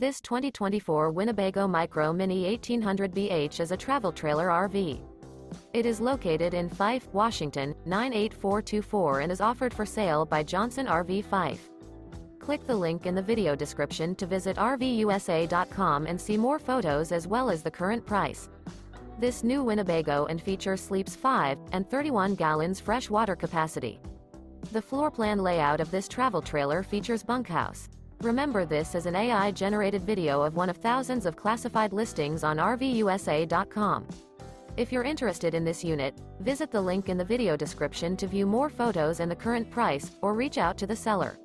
This 2024 Winnebago Micro Minnie 1800BH is a travel trailer RV. It is located in Fife, Washington, 98424 and is offered for sale by Johnson RV Fife. Click the link in the video description to visit RVUSA.com and see more photos as well as the current price. This new Winnebago and feature sleeps 5 and 31 gallons fresh water capacity. The floor plan layout of this travel trailer features bunkhouse. Remember, this is an AI-generated video of one of thousands of classified listings on RVUSA.com. If you're interested in this unit, visit the link in the video description to view more photos and the current price, or reach out to the seller.